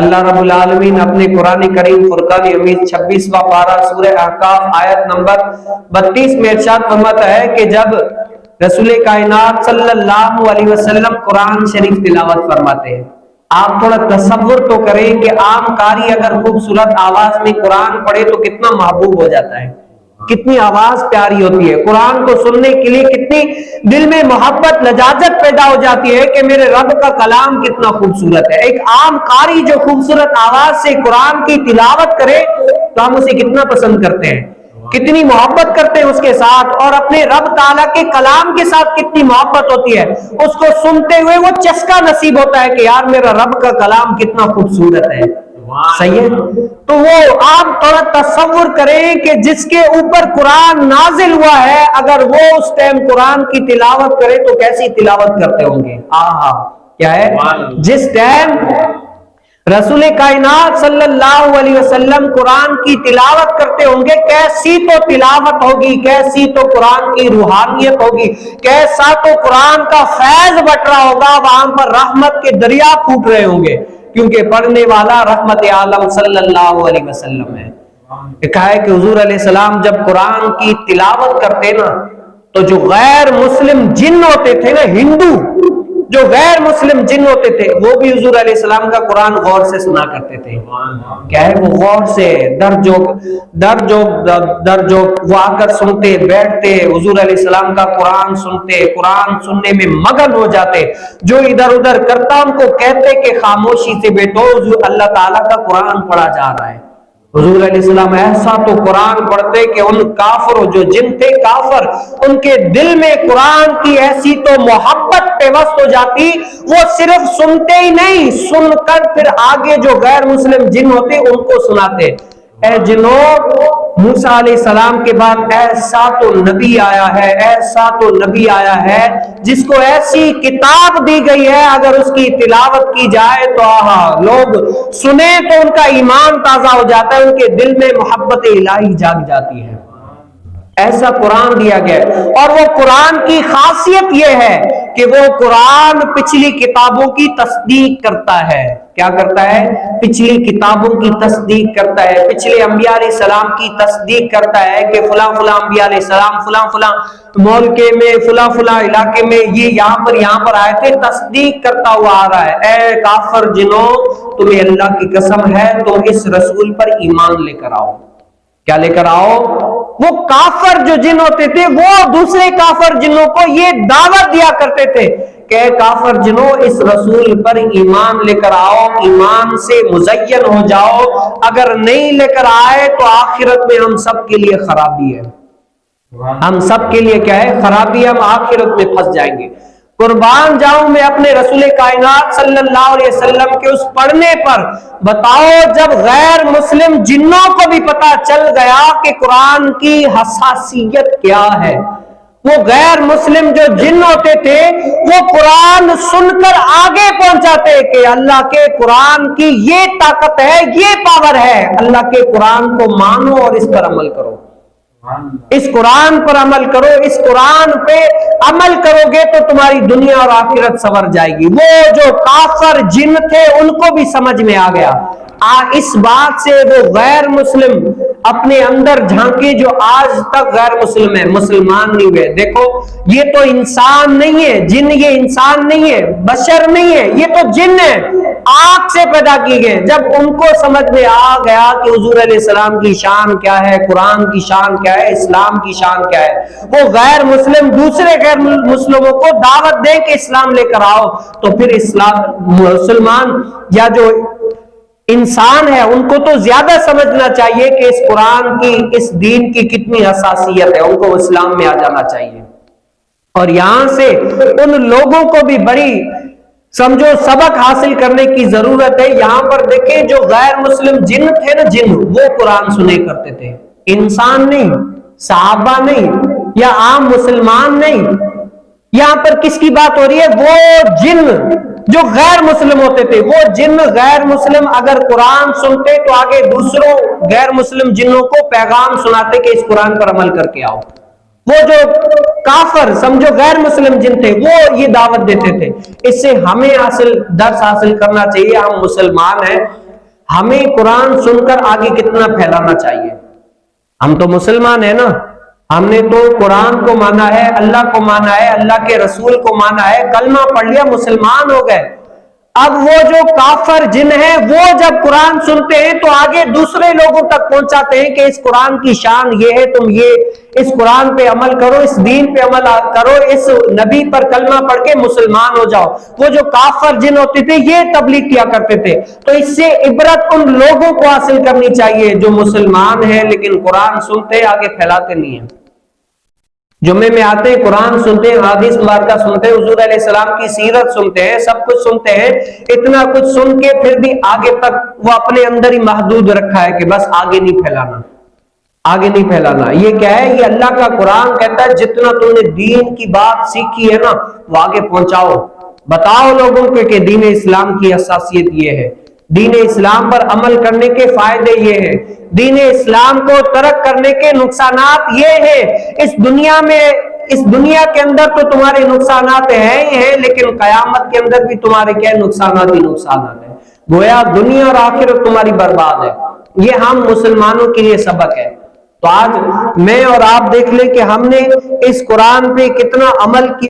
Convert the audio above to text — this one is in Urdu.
اللہ رب العالمین اپنے قرآن کریم فرقان حمید 26واں پارہ سورہ احقاف آیت نمبر 32 میں ارشاد فرماتا ہے کہ جب رسول کائنات صلی اللہ علیہ وسلم قرآن شریف تلاوت فرماتے ہیں، آپ تھوڑا تصور تو کریں کہ عام قاری اگر خوبصورت آواز میں قرآن پڑھے تو کتنا محبوب ہو جاتا ہے، کتنی آواز پیاری ہوتی ہے، قرآن کو سننے کے لیے کتنی دل میں محبت لجاجت پیدا ہو جاتی ہے کہ میرے رب کا کلام کتنا خوبصورت ہے۔ ایک عام قاری جو خوبصورت آواز سے قرآن کی تلاوت کرے تو ہم اسے کتنا پسند کرتے ہیں، کتنی محبت کرتے ہیں اس کے ساتھ، اور اپنے رب تعالیٰ کے کلام کے ساتھ کتنی محبت ہوتی ہے، اس کو سنتے ہوئے وہ چسکا نصیب ہوتا ہے کہ یار میرا رب کا کلام کتنا خوبصورت ہے۔ صحیح ہے؟ تو وہ آپ تھوڑا تصور کریں کہ جس کے اوپر قرآن نازل ہوا ہے اگر وہ اس ٹائم قرآن کی تلاوت کرے تو کیسی تلاوت کرتے ہوں گے۔ آہا، کیا ہے؟ جس ٹائم رسول کائنات صلی اللہ علیہ وسلم قرآن کی تلاوت کرتے ہوں گے، کیسی تو تلاوت ہوگی، کیسی تو قرآن کی روحانیت ہوگی، کیسا تو قرآن کا فیض بٹ رہا ہوگا، وہاں پر رحمت کے دریا پھوٹ رہے ہوں گے، کیونکہ پڑھنے والا رحمت عالم صلی اللہ علیہ وسلم ہے۔ کہا ہے کہ حضور علیہ السلام جب قرآن کی تلاوت کرتے نا تو جو غیر مسلم جن ہوتے تھے نا، ہندو جو غیر مسلم جن ہوتے تھے، وہ بھی حضور علیہ السلام کا قرآن غور سے سنا کرتے تھے۔ کیا ہے؟ وہ غور سے در جو وہ آ کر سنتے، بیٹھتے، حضور علیہ السلام کا قرآن سنتے، قرآن سننے میں مگن ہو جاتے، جو ادھر ادھر کرتا ان کو کہتے کہ خاموشی سے بیٹھو، اللہ تعالیٰ کا قرآن پڑھا جا رہا ہے۔ حضور علیہ السلام ایسا تو قرآن پڑھتے کہ ان کافروں جو جن تھے کافر، ان کے دل میں قرآن کی ایسی تو محبت پیوست ہو جاتی، وہ صرف سنتے ہی نہیں، سن کر پھر آگے جو غیر مسلم جن ہوتے ان کو سناتے۔ اے جنوں، موسیٰ علیہ السلام کے بعد ایسا تو نبی آیا ہے، ایسا تو نبی آیا ہے جس کو ایسی کتاب دی گئی ہے، اگر اس کی تلاوت کی جائے تو آہا، لوگ سنیں تو ان کا ایمان تازہ ہو جاتا ہے، ان کے دل میں محبت الہی جاگ جاتی ہے۔ ایسا قرآن دیا گیا ہے، اور وہ قرآن کی خاصیت یہ ہے کہ وہ قرآن پچھلی کتابوں کی تصدیق کرتا ہے۔ کیا کرتا ہے؟ پچھلی کتابوں کی تصدیق کرتا ہے، پچھلے انبیاء علیہ السلام کی تصدیق کرتا ہے کہ فلاں فلاں انبیاء علیہ السلام فلاں فلاں ملک میں فلاں فلاں علاقے میں یہ یہاں پر آئے تھے، تصدیق کرتا ہوا آ رہا ہے۔ اے کافر جنوں، تمہیں اللہ کی قسم ہے تو اس رسول پر ایمان لے کر آؤ۔ کیا لے کر آؤ؟ وہ کافر جو جن ہوتے تھے وہ دوسرے کافر جنوں کو یہ دعوت دیا کرتے تھے کہ کافر جنوں اس رسول پر ایمان لے کر آؤ، ایمان سے مزین ہو جاؤ، اگر نہیں لے کر آئے تو آخرت میں ہم سب کے لیے خرابی ہے، ہم سب کے لیے کیا ہے؟ خرابی، ہم آخرت میں پھنس جائیں گے۔ قربان جاؤں میں اپنے رسول کائنات صلی اللہ علیہ وسلم کے اس پڑھنے پر، بتاؤ جب غیر مسلم جنوں کو بھی پتا چل گیا کہ قرآن کی حساسیت کیا ہے، وہ غیر مسلم جو جن ہوتے تھے وہ قرآن سن کر آگے پہنچاتے کہ اللہ کے قرآن کی یہ طاقت ہے، یہ پاور ہے، اللہ کے قرآن کو مانو اور اس پر عمل کرو، اس قرآن پر عمل کرو، اس قرآن پہ عمل کرو گے تو تمہاری دنیا اور آخرت سنور جائے گی۔ وہ جو کافر جن تھے ان کو بھی سمجھ میں آ گیا، اس بات سے وہ غیر مسلم اپنے اندر جھانکے جو آج تک غیر مسلم ہے، مسلمان نہیں ہوئے۔ دیکھو یہ تو انسان نہیں ہے، جن یہ انسان نہیں ہے، بشر نہیں ہے، یہ تو جن ہے، آگ سے پیدا کی گئے۔ جب ان کو سمجھ میں آ گیا کہ حضور علیہ السلام کی شان کیا ہے، قرآن کی شان کیا ہے، اسلام کی شان کیا ہے، وہ غیر مسلم دوسرے غیر مسلموں کو دعوت دیں کہ اسلام لے کر آؤ، تو پھر اسلام مسلمان یا جو انسان ہے ان کو تو زیادہ سمجھنا چاہیے کہ اس قرآن کی، اس دین کی کتنی حساسیت ہے، ان کو اسلام میں آ جانا چاہیے۔ اور یہاں سے ان لوگوں کو بھی بڑی سمجھو سبق حاصل کرنے کی ضرورت ہے۔ یہاں پر دیکھیں جو غیر مسلم جن تھے نا، جن وہ قرآن سنے کرتے تھے، انسان نہیں، صحابہ نہیں، یا عام مسلمان نہیں۔ یہاں پر کس کی بات ہو رہی ہے؟ وہ جن جو غیر مسلم ہوتے تھے، وہ جن غیر مسلم اگر قرآن سنتے تو آگے دوسروں غیر مسلم جنوں کو پیغام سناتے کہ اس قرآن پر عمل کر کے آؤ۔ وہ جو کافر سمجھو غیر مسلم جن تھے وہ یہ دعوت دیتے تھے۔ اس سے ہمیں درس حاصل کرنا چاہیے، ہم مسلمان ہیں، ہمیں قرآن سن کر آگے کتنا پھیلانا چاہیے. ہم تو مسلمان ہیں نا, ہم نے تو قرآن کو مانا ہے, اللہ کو مانا ہے, اللہ کے رسول کو مانا ہے, کلمہ پڑھ لیا, مسلمان ہو گئے. اب وہ جو کافر جن ہیں وہ جب قرآن سنتے ہیں تو آگے دوسرے لوگوں تک پہنچاتے ہیں کہ اس قرآن کی شان یہ ہے, تم یہ اس قرآن پہ عمل کرو, اس دین پہ عمل کرو, اس نبی پر کلمہ پڑھ کے مسلمان ہو جاؤ. وہ جو کافر جن ہوتے تھے یہ تبلیغ کیا کرتے تھے. تو اس سے عبرت ان لوگوں کو حاصل کرنی چاہیے جو مسلمان ہیں لیکن قرآن سنتے آگے پھیلاتے نہیں ہیں. جمعے میں آتے ہیں, قرآن سنتے ہیں, حدیث مبارکہ سنتے ہیں, حضور علیہ السلام کی سیرت سنتے ہیں, سب کچھ سنتے ہیں, اتنا کچھ سن کے پھر بھی آگے تک وہ اپنے اندر ہی محدود رکھا ہے کہ بس آگے نہیں پھیلانا, آگے نہیں پھیلانا. یہ کیا ہے؟ یہ اللہ کا قرآن کہتا ہے جتنا تم نے دین کی بات سیکھی ہے نا وہ آگے پہنچاؤ, بتاؤ لوگوں کو کہ دین اسلام کی اساسیت یہ ہے, دین اسلام پر عمل کرنے کے فائدے یہ ہیں, دین اسلام کو ترک کرنے کے نقصانات یہ ہیں. اس دنیا کے اندر تو تمہارے نقصانات ہیں ہی ہیں, لیکن قیامت کے اندر بھی تمہارے کیا نقصانات ہی نقصانات ہیں. گویا دنیا اور آخرت تمہاری برباد ہے. یہ ہم مسلمانوں کے لیے سبق ہے. تو آج میں اور آپ دیکھ لیں کہ ہم نے اس قرآن پہ کتنا عمل کیا.